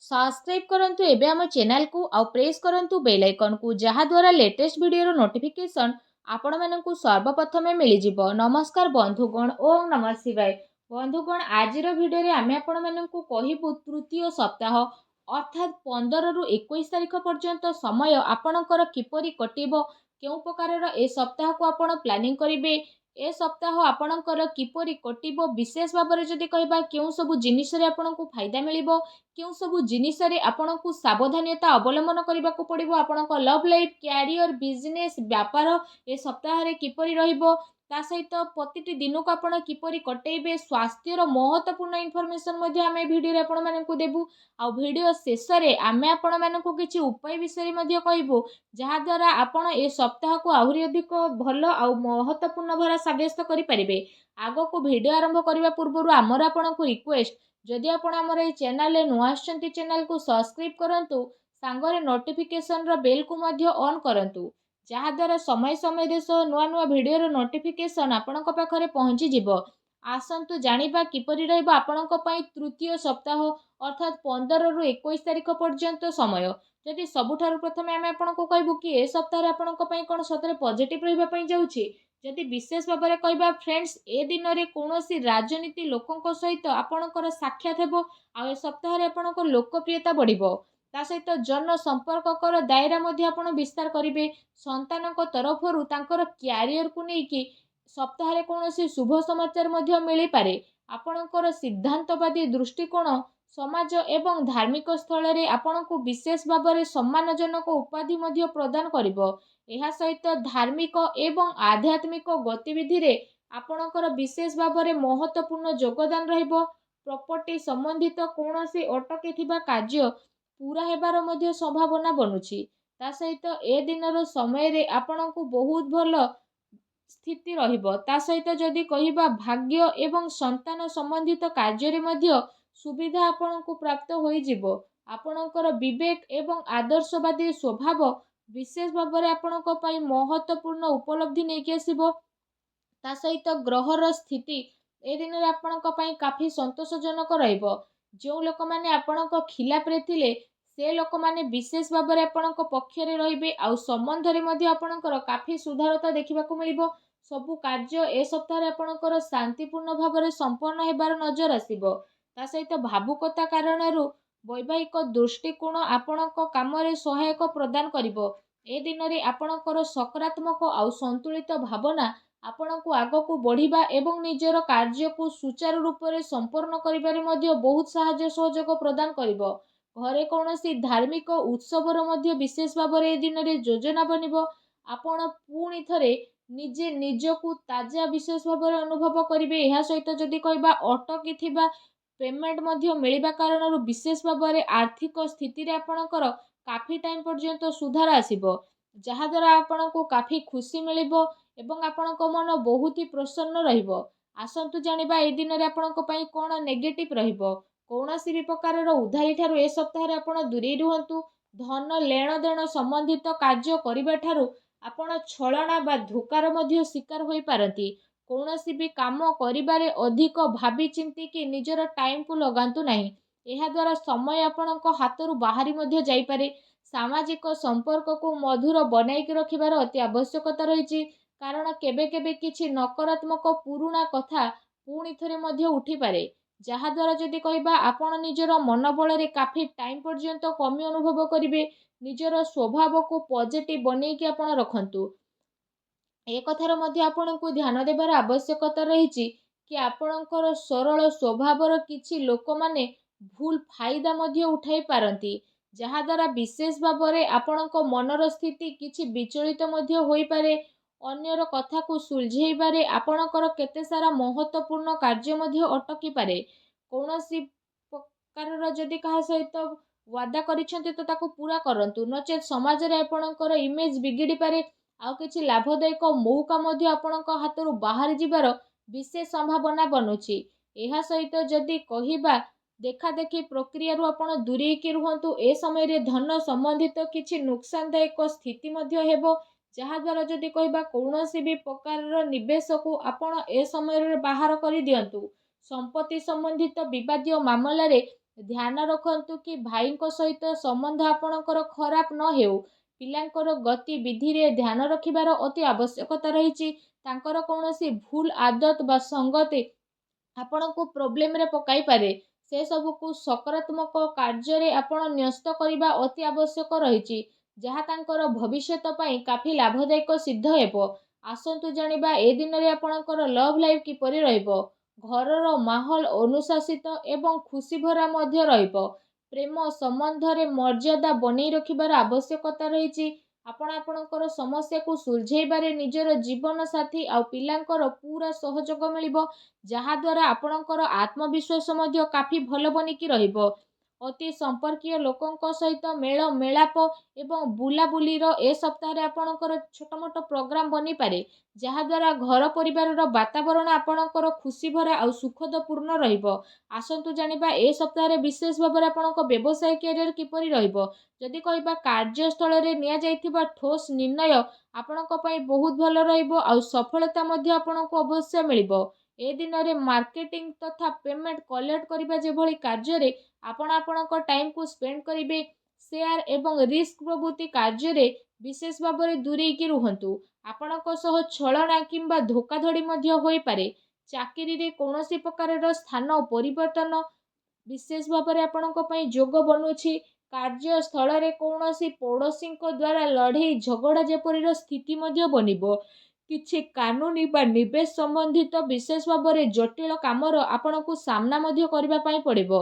Subscribe करंतु एबे हम चैनल को आउ प्रेस करंतु बेल आइकन को जहा द्वारा लेटेस्ट वीडियो नोटिफिकेशन आपण मानकु सर्वप्रथमे मिली जिवो। नमस्कार बंधुगण, ओम नमः शिवाय। बंधुगण, आजिर वीडियो रे आमे आपण मानकु कहिबु तृतीय सप्ताह अर्थात 15 रु 21 तारिख पर्यंत समय आपणकर किपरि कटिबो, केउ प्रकारर ए सप्ताह को आपण प्लानिंग करिवे, ए सप्ताह आपणकर किपरि कटिबो, विशेष भाବରେ जदि कहबा केउ सब जिनिस रे आपणकु फायदा मिलिबो, केउ सब जिनिस रे आपणकु सावधानता अवलंबन करबाकू पड़िबो, आपणक लव लाइफ, कैरियर, बिजनेस, व्यापार ए सप्ताह रे किपरि रहिबो, ता सहित प्रतिटी दिन को आपण किपरि कटेइबे, स्वास्थ्यर महत्वपूर्ण इनफॉरमेशन मध्ये आमे वीडियो रे आपण मानकु देबु। आ वीडियो शेष रे आमे आपण मानकु किछि उपाय विषय मध्ये कहबो, जहा द्वारा आपण ए सप्ताह को आहुरी अधिक भलो आ महत्वपूर्ण भरा साब्यस्त करि परिबे। आगो को वीडियो आरंभ करबा पूर्वरु हमर आपणकु रिक्वेस्ट, जदि आपण हमर ए चैनल रे नुआ आछंती चैनल को सब्सक्राइब करंतु, सांगरे नोटिफिकेशन रो बेल को मध्ये ऑन करंतु, जहा द्वारा समय समय देश नुआ नुआ वीडियो रो नोटिफिकेशन आपणक पाखरे पहुंची जिवो। आसंतु जानिबा किपरि रहइबो आपणक पई तृतीय सप्ताह अर्थात 15 रु 21 तारिख पर्यंत समय। जदि सबुठारु प्रथमे आमे आपणको कहबु कि ए सप्ताह रे आपणक पई कोन सतरे पॉजिटिव रहिबा पई जाउछि। जदि विशेष भाବରେ कहबा फ्रेंड्स, ए दिन रे कोनोसी राजनीति लोकंक सहित आपणकर साक्षात हेबो, आ ए सप्ताह रे आपणक लोकप्रियता बढ़िबो। ता सहित जन संपर्ककर दायरा मध्ये आपण विस्तार करिवे। संतानक तरफरु तांकर कैरियर को नै कि सप्ताह रे कोनोसी शुभ समाचार मध्ये मिली पारे। आपणकर सिद्धांतवादी दृष्टिकोण समाज एवं धार्मिक स्थल रे आपणको विशेष भाବରେ सम्मानजनक उपाधि मध्ये प्रदान करिवो। एहा सहित धार्मिक एवं आध्यात्मिक गतिविधि रे आपणकर विशेष भाବରେ महत्वपूर्ण योगदान रहिबो। प्रॉपर्टी संबंधित कोनोसी अटकी थिबा कार्य पूरा हेबार मध्ये संभावना बनुछि। ता सहित ए दिनर समय रे आपणको बहुत भलो स्थिति रहिबो। ता सहित जदि कहिबा भाग्य एवं संतान संबंधित कार्य रे मध्ये सुविधा आपणको प्राप्त होई जिवो। आपणकर विवेक एवं आदर्शवादी स्वभाव विशेष भाବରେ आपणको पई महत्वपूर्ण उपलब्धि नै कि आसीबो। ता सहित ग्रहर स्थिति ए दिन रे आपणक पई काफी संतोषजनक रहिबो। जो लोक माने आपणक खिलाफ रे थिले से लोक माने विशेष भाବରେ आपणक पक्ष रे रहिबे, आ संबंध रे मध्ये आपणकर काफी सुधारता देखिबाकू मिलिबो। सबु कार्य ए सप्ताह रे आपणकर शांतिपूर्ण भाବରେ संपन्न हेबार नजर आसीबो। ता सहित भावुकता कारणरू वैवाहिक दृष्टिकोण आपणक काम रे सहायक प्रदान करिवो। ए दिन रे आपणकर सकारात्मक आ संतुलित भावना आपणको आगको बढ़िबा एवं निजर कार्य को सुचारू रूप रे संपन्न करिबारे मध्ये बहुत सहाय्य सहयोग प्रदान करिवो। घरे कोनोसी धार्मिक उत्सवर मध्ये विशेष भाବରେ ए दिन रे योजना बनिबो। आपण पुणी थरे निजे निजकु ताजा विशेष भाବରେ अनुभव करिवे। एहा सहित जदि कहबा अटकी थिबा पेमेंट मध्ये मिलिबा कारणरू विशेष भाବରେ आर्थिक स्थिति रे आपणकर काफी टाइम पर्यंत सुधार आसीबो, जहा द्वारा आपणको काफी खुशी मिलिबो एवं आपणक मन बहुत ही प्रसन्न रहिबो। आसंतु जानिबा ए दिन रे आपणक पई कोन नेगेटिव रहिबो। कोनोसी भी प्रकारर उधारी ठारू ए सप्ताह रे आपण दूरी रुहंतु। धन लेण देण संबंधित कार्य करिबा ठारू आपण छलना बा धोकार मध्ये शिकार होई पारंती। कोनोसी भी काम करिबारे अधिक भाबी चिंती कि निजर टाइम को लगांतु नाही। एहा द्वारा समय आपणक हातरू बाहरी मध्ये जाई पारे। सामाजिक संपर्क को मधुर बनाई के रखिबार अति आवश्यकता रहिछि, कारण केबे केबे किछि नकारात्मक पुरुणा कथा पुणी थरे मध्ये उठी पारे, जहा द्वारा जदि कहबा आपण निजर मनोबल रे काफी टाइम पर्यंत कमी अनुभव करिवे। निजर स्वभाव को पॉजिटिव बनै कि आपण रखंतु। ए कथार मध्ये आपणको ध्यान देबार आवश्यकता रहिछि कि आपणकर सरल स्वभावर किछि लोक माने भूल फायदा मध्ये उठाई पारंती, जहा द्वारा विशेष भाବରେ आपणक मनर स्थिति किछि विचलित मध्ये होई पारे। अन्यर कथा को सुलझेइबारे आपणकर केते सारा महत्वपूर्ण कार्य मध्ये अटकी पारे। कोनोसी प्रकारर जदि कहा सहित वादा करिसेंती तो ताको पूरा करंतु, नचेत समाज रे आपणकर इमेज बिगिड़ी पारे। आ किछि लाभदायक मौका मध्ये आपणक हातरू बाहर जिबार विशेष संभावना बनुछि। एहा सहित जदि कहिबा देखा देखी प्रक्रिया रु आपण दूरी के रुहंतु। ए समय रे धन संबंधित किछि नुकसानदायक स्थिति मध्ये हेबो, जहा द्वारा जदि कहबा कोनोसी भी प्रकारर निवेश को आपण ए समय रे बाहर करि दियंतु। संपत्ति संबंधित विवादीय मामला रे ଧ୍ୟାନ ରଖନ୍ତୁ କି ଭାଇଙ୍କ ସହିତ ସମ୍ବନ୍ଧ ଆପଣଙ୍କର ଖରାପ ନ ହେଉ। ପିଲାଙ୍କର ଗତିବିଧିରେ ଧ୍ୟାନ ରଖିବାର ଅତି ଆବଶ୍ୟକତା ରହିଛି। ତାଙ୍କର କୌଣସି ଭୁଲ ଆଦତ ବା ସଙ୍ଗତି ଆପଣଙ୍କୁ ପ୍ରୋବ୍ଲେମରେ ପକାଇପାରେ। ସେସବୁକୁ ସକାରାତ୍ମକ କାର୍ଯ୍ୟରେ ଆପଣ ନ୍ୟସ୍ତ କରିବା ଅତି ଆବଶ୍ୟକ ରହିଛି, ଯାହା ତାଙ୍କର ଭବିଷ୍ୟତ ପାଇଁ କାଫି ଲାଭଦାୟକ ସିଦ୍ଧ ହେବ। ଆସନ୍ତୁ ଜାଣିବା ଏ ଦିନରେ ଆପଣଙ୍କର ଲଭ୍ ଲାଇଫ୍ କିପରି ରହିବ। ଘରର ମାହୋଲ ଅନୁଶାସିତ ଏବଂ ଖୁସିଭରା ମଧ୍ୟ ରହିବ। ପ୍ରେମ ସମ୍ବନ୍ଧରେ ମର୍ଯ୍ୟାଦା ବନେଇ ରଖିବାର ଆବଶ୍ୟକତା ରହିଛି। ଆପଣ ଆପଣଙ୍କର ସମସ୍ୟାକୁ ସୁଲଝେଇବାରେ ନିଜର ଜୀବନସାଥୀ ଆଉ ପିଲାଙ୍କର ପୁରା ସହଯୋଗ ମିଳିବ, ଯାହାଦ୍ୱାରା ଆପଣଙ୍କର ଆତ୍ମବିଶ୍ୱାସ ମଧ୍ୟ କାଫି ଭଲ ବନିକି ରହିବ। ଅତି ସମ୍ପର୍କୀୟ ଲୋକଙ୍କ ସହିତ ମେଳ ମେଳାପ ଏବଂ ବୁଲାବୁଲିର ଏ ସପ୍ତାହରେ ଆପଣଙ୍କର ଛୋଟ ମୋଟ ପ୍ରୋଗ୍ରାମ ବନିପାରେ, ଯାହାଦ୍ୱାରା ଘର ପରିବାରର ବାତାବରଣ ଆପଣଙ୍କର ଖୁସିଭରା ଆଉ ସୁଖଦପୂର୍ଣ୍ଣ ରହିବ। ଆସନ୍ତୁ ଜାଣିବା ଏ ସପ୍ତାହରେ ବିଶେଷ ଭାବରେ ଆପଣଙ୍କ ବ୍ୟବସାୟ କ୍ୟାରିୟର କିପରି ରହିବ। ଯଦି କହିବା କାର୍ଯ୍ୟସ୍ଥଳରେ ନିଆଯାଇଥିବା ଠୋସ୍ ନିର୍ଣ୍ଣୟ ଆପଣଙ୍କ ପାଇଁ ବହୁତ ଭଲ ରହିବ ଆଉ ସଫଳତା ମଧ୍ୟ ଆପଣଙ୍କୁ ଅବଶ୍ୟ ମିଳିବ। ଏ ଦିନରେ ମାର୍କେଟିଂ ତଥା ପେମେଣ୍ଟ କଲେକ୍ଟ କରିବା ଯେଭଳି କାର୍ଯ୍ୟରେ ଆପଣ ଆପଣଙ୍କ ଟାଇମକୁ ସ୍ପେଣ୍ଡ କରିବେ, ସେୟାର ଏବଂ ରିସ୍କ ପ୍ରଭୃତି କାର୍ଯ୍ୟରେ ବିଶେଷ ଭାବରେ ଦୂରେଇକି ରୁହନ୍ତୁ। ଆପଣଙ୍କ ସହ ଛଳନା କିମ୍ବା ଧୋକାଧଡ଼ି ମଧ୍ୟ ହୋଇପାରେ। ଚାକିରିରେ କୌଣସି ପ୍ରକାରର ସ୍ଥାନ ପରିବର୍ତ୍ତନ ବିଶେଷ ଭାବରେ ଆପଣଙ୍କ ପାଇଁ ଯୋଗ ବନୁଛି। କାର୍ଯ୍ୟସ୍ଥଳରେ କୌଣସି ପଡ଼ୋଶୀଙ୍କ ଦ୍ୱାରା ଲଢ଼େଇ ଝଗଡ଼ା ଯେପରିର ସ୍ଥିତି ମଧ୍ୟ ବନିବ। କିଛି କାନୁନି ବା ନିବେଶ ସମ୍ବନ୍ଧିତ ବିଶେଷ ଭାବରେ ଜଟିଳ କାମର ଆପଣଙ୍କୁ ସାମ୍ନା ମଧ୍ୟ କରିବା ପାଇଁ ପଡ଼ିବ।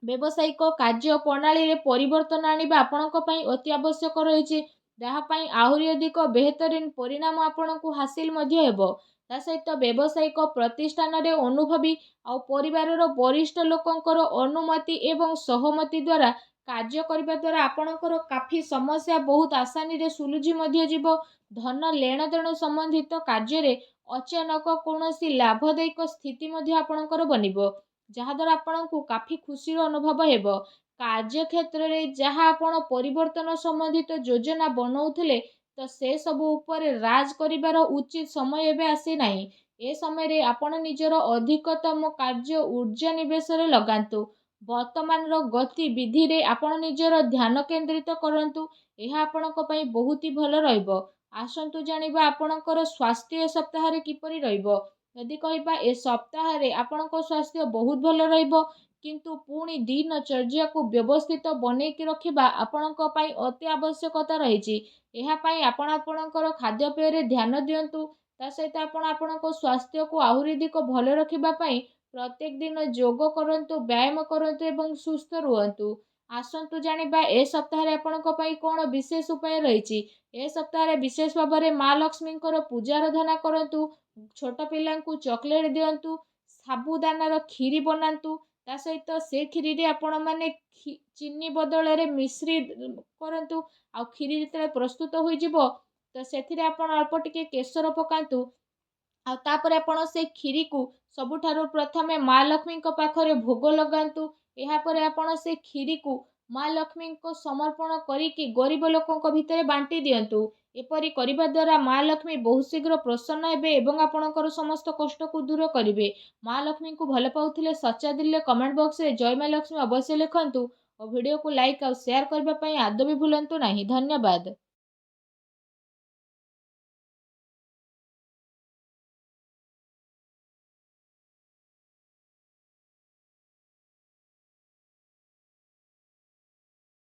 ବ୍ୟବସାୟିକ କାର୍ଯ୍ୟ ପ୍ରଣାଳୀରେ ପରିବର୍ତ୍ତନ ଆଣିବା ଆପଣଙ୍କ ପାଇଁ ଅତି ଆବଶ୍ୟକ ରହିଛି, ଯାହା ପାଇଁ ଆହୁରି ଅଧିକ ବେହତରିନ ପରିଣାମ ଆପଣଙ୍କୁ ହାସିଲ ମଧ୍ୟ ହେବ। ତା ସହିତ ବ୍ୟବସାୟିକ ପ୍ରତିଷ୍ଠାନରେ ଅନୁଭବୀ ଆଉ ପରିବାରର ବରିଷ୍ଠ ଲୋକଙ୍କର ଅନୁମତି ଏବଂ ସହମତି ଦ୍ୱାରା କାର୍ଯ୍ୟ କରିବା ଦ୍ୱାରା ଆପଣଙ୍କର କାଫି ସମସ୍ୟା ବହୁତ ଆସାନୀରେ ସୁଲଝି ମଧ୍ୟ ଯିବ। ଧନ ଲେଣଦେଣ ସମ୍ବନ୍ଧିତ କାର୍ଯ୍ୟରେ ଅଚାନକ କୌଣସି ଲାଭଦାୟକ ସ୍ଥିତି ମଧ୍ୟ ଆପଣଙ୍କର ବନିବ, ଯାହାଦ୍ୱାରା ଆପଣଙ୍କୁ କାଫି ଖୁସିର ଅନୁଭବ ହେବ। କାର୍ଯ୍ୟକ୍ଷେତ୍ରରେ ଯାହା ଆପଣ ପରିବର୍ତ୍ତନ ସମ୍ବନ୍ଧିତ ଯୋଜନା ବନଉଥିଲେ, ତ ସେସବୁ ଉପରେ ରାଜ କରିବାର ଉଚିତ ସମୟ ଏବେ ଆସିନାହିଁ। ଏ ସମୟରେ ଆପଣ ନିଜର ଅଧିକତମ କାର୍ଯ୍ୟ ଊର୍ଜା ନିବେଶରେ ଲଗାନ୍ତୁ। ବର୍ତ୍ତମାନର ଗତିବିଧିରେ ଆପଣ ନିଜର ଧ୍ୟାନ କେନ୍ଦ୍ରିତ କରନ୍ତୁ। ଏହା ଆପଣଙ୍କ ପାଇଁ ବହୁତ ହି ଭଲ ରହିବ। ଆସନ୍ତୁ ଜାଣିବା ଆପଣଙ୍କର ସ୍ୱାସ୍ଥ୍ୟ ଏ ସପ୍ତାହରେ କିପରି ରହିବ। ଯଦି କହିବା ଏ ସପ୍ତାହରେ ଆପଣଙ୍କ ସ୍ୱାସ୍ଥ୍ୟ ବହୁତ ଭଲ ରହିବ, କିନ୍ତୁ ପୁଣି ଦିନଚର୍ଯ୍ୟାକୁ ବ୍ୟବସ୍ଥିତ ବନେଇକି ରଖିବା ଆପଣଙ୍କ ପାଇଁ ଅତି ଆବଶ୍ୟକତା ରହିଛି। ଏହା ପାଇଁ ଆପଣ ଆପଣଙ୍କର ଖାଦ୍ୟପେୟରେ ଧ୍ୟାନ ଦିଅନ୍ତୁ। ତା ସହିତ ଆପଣ ଆପଣଙ୍କ ସ୍ୱାସ୍ଥ୍ୟକୁ ଆହୁରି ଅଧିକ ଭଲ ରଖିବା ପାଇଁ ପ୍ରତ୍ୟେକ ଦିନ ଯୋଗ କରନ୍ତୁ, ବ୍ୟାୟାମ କରନ୍ତୁ ଏବଂ ସୁସ୍ଥ ରୁହନ୍ତୁ। ଆସନ୍ତୁ ଜାଣିବା ଏ ସପ୍ତାହରେ ଆପଣଙ୍କ ପାଇଁ କ'ଣ ବିଶେଷ ଉପାୟ ରହିଛି। ଏ ସପ୍ତାହରେ ବିଶେଷ ଭାବରେ ମା ଲକ୍ଷ୍ମୀଙ୍କର ପୂଜା ଆରାଧନା କରନ୍ତୁ, ଛୋଟ ପିଲାଙ୍କୁ ଚକୋଲେଟ୍ ଦିଅନ୍ତୁ, ସାବୁଦାନାର କ୍ଷୀରି ବନାନ୍ତୁ। ତା ସହିତ ସେ କ୍ଷୀରିରେ ଆପଣମାନେ ଚିନି ବଦଳରେ ମିଶ୍ରି କରନ୍ତୁ। ଆଉ କ୍ଷୀରି ଯେତେବେଳେ ପ୍ରସ୍ତୁତ ହୋଇଯିବ, ତ ସେଥିରେ ଆପଣ ଅଳ୍ପ ଟିକେ କେଶର ପକାନ୍ତୁ। ଆଉ ତାପରେ ଆପଣ ସେ କ୍ଷୀରିକୁ ସବୁଠାରୁ ପ୍ରଥମେ ମା ଲକ୍ଷ୍ମୀଙ୍କ ପାଖରେ ଭୋଗ ଲଗାନ୍ତୁ। ଏହାପରେ ଆପଣ ସେ କ୍ଷୀରିକୁ ମା ଲକ୍ଷ୍ମୀଙ୍କ ସମର୍ପଣ କରିକି ଗରିବ ଲୋକଙ୍କ ଭିତରେ ବାଣ୍ଟି ଦିଅନ୍ତୁ। ଏପରି କରିବା ଦ୍ୱାରା ମା ଲକ୍ଷ୍ମୀ ବହୁତ ଶୀଘ୍ର ପ୍ରସନ୍ନ ହେବେ ଏବଂ ଆପଣଙ୍କର ସମସ୍ତ କଷ୍ଟକୁ ଦୂର କରିବେ। ମା ଲକ୍ଷ୍ମୀଙ୍କୁ ଭଲ ପାଉଥିଲେ ସଚ୍ଚା ଦିଲରେ କମେଣ୍ଟ ବକ୍ସରେ ଜୟ ମା ଲକ୍ଷ୍ମୀ ଅବଶ୍ୟ ଲେଖନ୍ତୁ ଓ ଭିଡ଼ିଓକୁ ଲାଇକ୍ ଆଉ ସେୟାର କରିବା ପାଇଁ ଆଦୌ ବି ଭୁଲନ୍ତୁ ନାହିଁ। ଧନ୍ୟବାଦ।